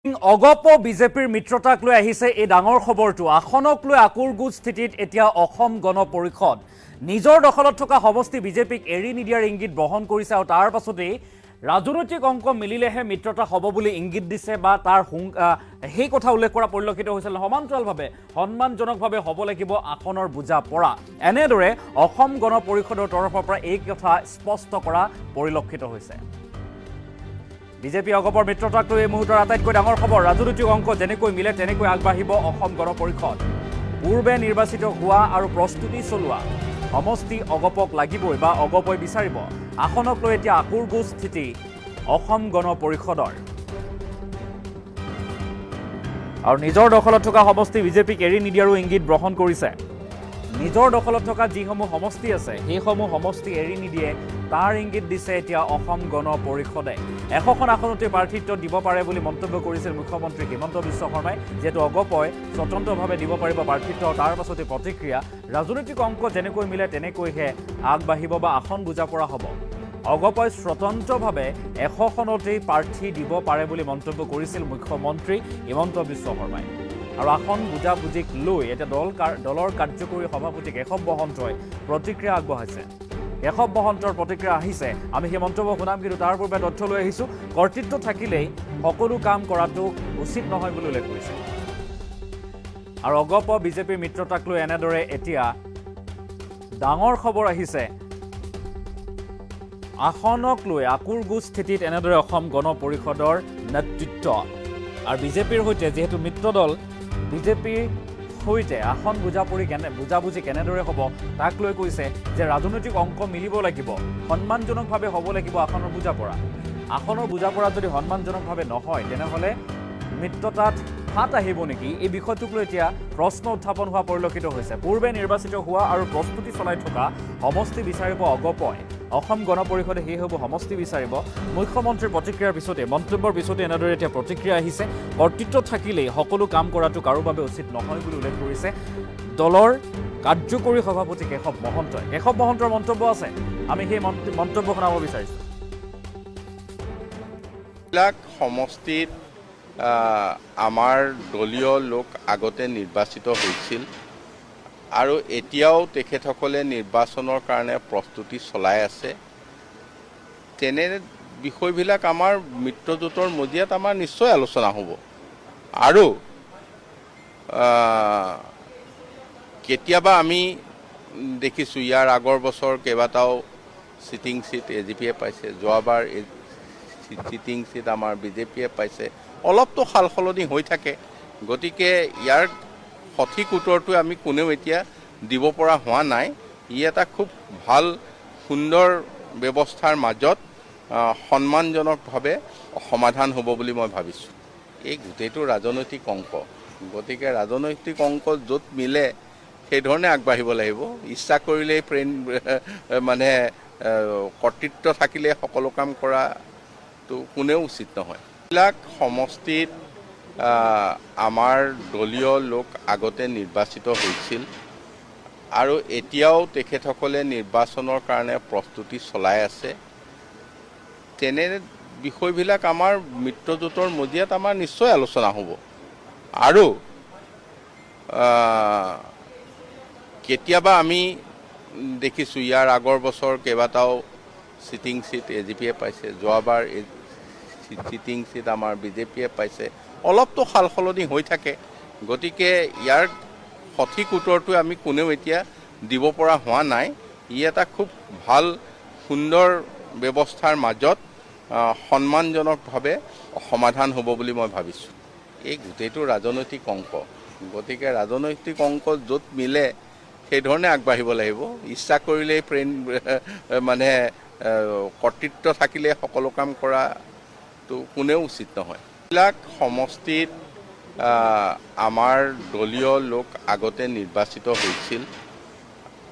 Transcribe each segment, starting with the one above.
অগপ বিজেপিৰ মিত্ৰতাক লৈ আহিছে এই ডাঙৰ খবৰটো। আসনক লৈ আকুৰগোজ স্থিতিত এতিয়া অসম গণ পৰিষদ নিজৰ দখলত থকা সমষ্টি বিজেপিক এৰি নিদিয়াৰ ইংগিত বহন কৰিছে আৰু তাৰ পাছতেই ৰাজনৈতিক অংক মিলিলেহে মিত্ৰতা হ'ব বুলি ইংগিত দিছে বা তাৰ সেই কথা উল্লেখ কৰা পৰিলক্ষিত হৈছিল। সমান্তৰালভাৱে সন্মানজনকভাৱে হ'ব লাগিব আসনৰ বুজা পৰা, এনেদৰে অসম গণ পৰিষদৰ তৰফৰ পৰা এই কথা স্পষ্ট কৰা পৰিলক্ষিত হৈছে। বিজেপি অগপৰ মিত্ৰতাক লৈ এই মুহূৰ্তৰ আটাইতকৈ ডাঙৰ খবৰ। ৰাজনৈতিক অংক যেনেকৈ মিলে তেনেকৈ আগবাঢ়িব অসম গণ পৰিষদ। পূৰ্বে নিৰ্বাচিত হোৱা আৰু প্ৰস্তুতি চলোৱা সমষ্টি অগপক লাগিবই বা অগপই বিচাৰিব। আসনক লৈ এতিয়া আকুৰগোজ স্থিতি অসম গণ পৰিষদৰ। আৰু নিজৰ দখলত থকা সমষ্টি বিজেপিক এৰি নিদিয়াৰো ইংগিত গ্ৰহণ কৰিছে। নিজৰ দখলত থকা যিসমূহ সমষ্টি আছে সেইসমূহ সমষ্টি এৰি নিদিয়ে তাৰ ইংগিত দিছে এতিয়া অসম গণ পৰিষদে। 100খন আসনতে প্ৰাৰ্থিত্ব দিব পাৰে বুলি মন্তব্য কৰিছিল মুখ্যমন্ত্ৰী হিমন্ত বিশ্ব শৰ্মাই। যিহেতু অগপই স্বতন্ত্ৰভাৱে দিব পাৰিব প্ৰাৰ্থিত্ব, তাৰ পাছতে প্ৰতিক্ৰিয়া ৰাজনৈতিক অংক যেনেকৈ মিলে তেনেকৈহে আগবাঢ়িব বা আসন বুজা পৰা হ'ব। অগপই স্বতন্ত্ৰভাৱে 100খনতেই প্ৰাৰ্থী দিব পাৰে বুলি মন্তব্য কৰিছিল মুখ্যমন্ত্ৰী হিমন্ত বিশ্ব শৰ্মাই। আৰু আসন বুজাবুজিক লৈ এতিয়া দলৰ কাৰ্যকৰী সভাপতি কেশৱ মহন্তই প্ৰতিক্ৰিয়া আগবঢ়াইছে। কেশৱ মহন্তৰ প্ৰতিক্ৰিয়া আহিছে, আমি সেই মন্তব্য শুনাম, কিন্তু তাৰ পূৰ্বে তথ্য লৈ আহিছোঁ। কৰ্তৃত্ব থাকিলেই সকলো কাম কৰাটো উচিত নহয় বুলি উল্লেখ কৰিছে। আৰু অগপ বিজেপিৰ মিত্ৰতাক লৈ এনেদৰে এতিয়া ডাঙৰ খবৰ আহিছে। আসনক লৈ আকুৰগোজ স্থিতিত এনেদৰে অসম গণ পৰিষদৰ নেতৃত্ব। আৰু বিজেপিৰ সৈতে যিহেতু মিত্ৰ দল, বিজেপিৰ সৈতে আসন বুজাবুজি কেনেদৰে হ'ব তাক লৈ কৈছে যে ৰাজনৈতিক অংক মিলিব লাগিব, সন্মানজনকভাৱে হ'ব লাগিব আসনৰ বুজা পৰা। আসনৰ বুজা পৰা যদি সন্মানজনকভাৱে নহয় তেনেহ'লে মিত্ৰতাত ফাট আহিব নেকি, এই বিষয়টোক লৈ এতিয়া প্ৰশ্ন উত্থাপন হোৱা পৰিলক্ষিত হৈছে। পূৰ্বে নিৰ্বাচিত হোৱা আৰু প্ৰস্তুতি চলাই থকা সমষ্টি বিচাৰিব অগপই। অসম গণ পৰিষদে সেইসমূহ সমষ্টি বিচাৰিব। মুখ্যমন্ত্ৰীৰ প্ৰতিক্ৰিয়াৰ পিছতে মন্তব্যৰ পিছতে এনেদৰে এতিয়া প্ৰতিক্ৰিয়া আহিছে। কৰ্তৃত্ব থাকিলেই সকলো কাম কৰাটো কাৰো বাবে উচিত নহয় বুলি উল্লেখ কৰিছে দলৰ কাৰ্যকৰী সভাপতি কেশৱ মহন্তই। কেশৱ মহন্তৰ মন্তব্য আছে, আমি সেই মন্তব্য শুনাব বিচাৰিছোঁ। সমষ্টিত আমাৰ দলীয় লোক আগতে নিৰ্বাচিত হৈছিল আৰু এতিয়াও তেখেতসকলে নিৰ্বাচনৰ কাৰণে প্ৰস্তুতি চলাই আছে। তেনে বিষয়বিলাক আমাৰ মিত্ৰজোঁটৰ মজিয়াত আমাৰ নিশ্চয় আলোচনা হ'ব। আৰু কেতিয়াবা আমি দেখিছোঁ ইয়াৰ আগৰ বছৰ কেইবাটাও চিটিং চিট এজিপিয়ে পাইছে, যোৱাবাৰ চিটিং চিট আমাৰ বিজেপিয়ে পাইছে। অলপতো সাল সলনি হৈ থাকে, গতিকে ইয়াৰ সঠিক উত্তৰটো আমি কোনেও এতিয়া দিব পৰা হোৱা নাই। ই এটা খুব ভাল সুন্দৰ ব্যৱস্থাৰ মাজত সন্মানজনকভাৱে সমাধান হ'ব বুলি মই ভাবিছোঁ। এই গোটেইটো ৰাজনৈতিক অংক, গতিকে ৰাজনৈতিক অংক য'ত মিলে সেইধৰণে আগবাঢ়িব লাগিব। ইচ্ছা কৰিলেই মানে কৰ্তৃত্ব থাকিলে সকলো কাম কৰাটো কোনেও উচিত নহয়। এইবিলাক সমষ্টিত আমাৰ দলীয় লোক আগতে নিৰ্বাচিত হৈছিল আৰু এতিয়াও তেখেতসকলে নিৰ্বাচনৰ কাৰণে প্ৰস্তুতি চলাই আছে। তেনে বিষয়বিলাক আমাৰ মিত্ৰজোঁটৰ মজিয়াত আমাৰ নিশ্চয় আলোচনা হ'ব। আৰু কেতিয়াবা আমি দেখিছোঁ ইয়াৰ আগৰ বছৰ কেইবাটাও চিটিং চিট এজিপিয়ে পাইছে, যোৱাবাৰ চিটিং চিট আমাৰ বিজেপিয়ে পাইছে। অলপতো সাল সলনি হৈ থাকে, গতিকে ইয়াৰ সঠিক উত্তৰটো আমি কোনেও এতিয়া দিব পৰা হোৱা নাই। ই এটা খুব ভাল সুন্দৰ ব্যৱস্থাৰ মাজত সন্মানজনকভাৱে সমাধান হ'ব বুলি মই ভাবিছোঁ। এই গোটেইটো ৰাজনৈতিক অংক, গতিকে ৰাজনৈতিক অংক য'ত মিলে সেইধৰণে আগবাঢ়িব লাগিব। ইচ্ছা কৰিলেই মানে কৰ্তৃত্ব থাকিলে সকলো কাম কৰাটো কোনেও উচিত নহয়। এইবিলাক সমষ্টিত আমাৰ দলীয় লোক আগতে নিৰ্বাচিত হৈছিল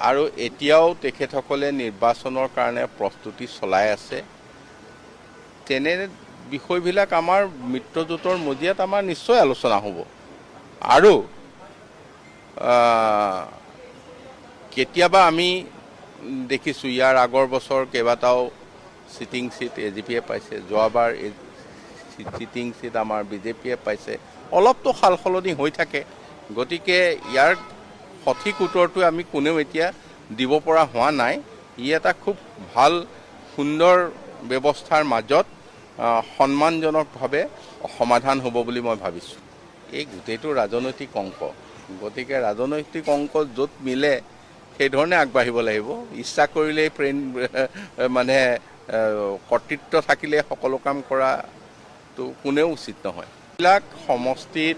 আৰু এতিয়াও তেখেতসকলে নিৰ্বাচনৰ কাৰণে প্ৰস্তুতি চলাই আছে। তেনে বিষয়বিলাক আমাৰ মিত্ৰজোঁটৰ মজিয়াত আমাৰ নিশ্চয় আলোচনা হ'ব। আৰু কেতিয়াবা আমি দেখিছোঁ ইয়াৰ আগৰ বছৰ কেইবাটাও চিটিং চিট এজিপিয়ে পাইছে, যোৱাবাৰ চিটিং চিট আমাৰ বিজেপিয়ে পাইছে, অলপতো সাল সলনি হৈ থাকে। গতিকে ইয়াৰ সঠিক উত্তৰটো আমি কোনেও এতিয়া দিব পৰা হোৱা নাই। ই এটা খুব ভাল সুন্দৰ ব্যৱস্থাৰ মাজত সন্মানজনকভাৱে সমাধান হ'ব বুলি মই ভাবিছোঁ। এই গোটেইটো ৰাজনৈতিক অংক, গতিকে ৰাজনৈতিক অংক য'ত মিলে সেইধৰণে আগবাঢ়িব লাগিব। ইচ্ছা কৰিলেই মানে কৰ্তৃত্ব থাকিলে সকলো কাম কৰাটো কোনেও উচিত নহয়। এইবিলাক সমষ্টিত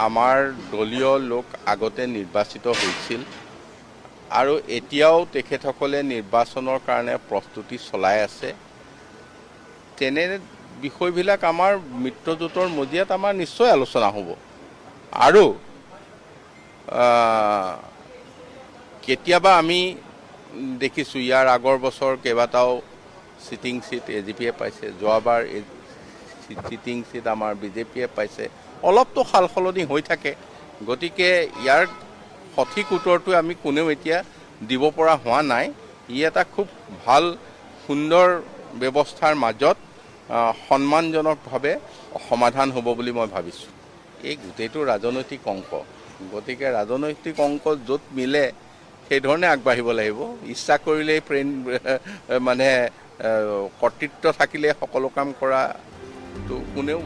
আমাৰ দলীয় লোক আগতে নিৰ্বাচিত হৈছিল আৰু এতিয়াও তেখেতসকলে নিৰ্বাচনৰ কাৰণে প্ৰস্তুতি চলাই আছে। তেনে বিষয়বিলাক আমাৰ মিত্ৰজোঁটৰ মজিয়াত আমাৰ নিশ্চয় আলোচনা হ'ব। আৰু কেতিয়াবা আমি দেখিছোঁ ইয়াৰ আগৰ বছৰ কেইবাটাও চিটিং চিট এজিপিয়ে পাইছে, যোৱাবাৰ চিটিং চিট আমাৰ বিজেপিয়ে পাইছে, অলপতো সাল সলনি হৈ থাকে। গতিকে ইয়াৰ সঠিক উত্তৰটো আমি কোনেও এতিয়া দিব পৰা হোৱা নাই। ই এটা খুব ভাল সুন্দৰ ব্যৱস্থাৰ মাজত সন্মানজনকভাৱে সমাধান হ'ব বুলি মই ভাবিছোঁ। এই গোটেইটো ৰাজনৈতিক অংক, গতিকে ৰাজনৈতিক অংক য'ত মিলে সেইধৰণে আগবাঢ়িব লাগিব। ইচ্ছা কৰিলেই মানে কৰ্তৃত্ব থাকিলে সকলো কাম কৰাটো কোনেও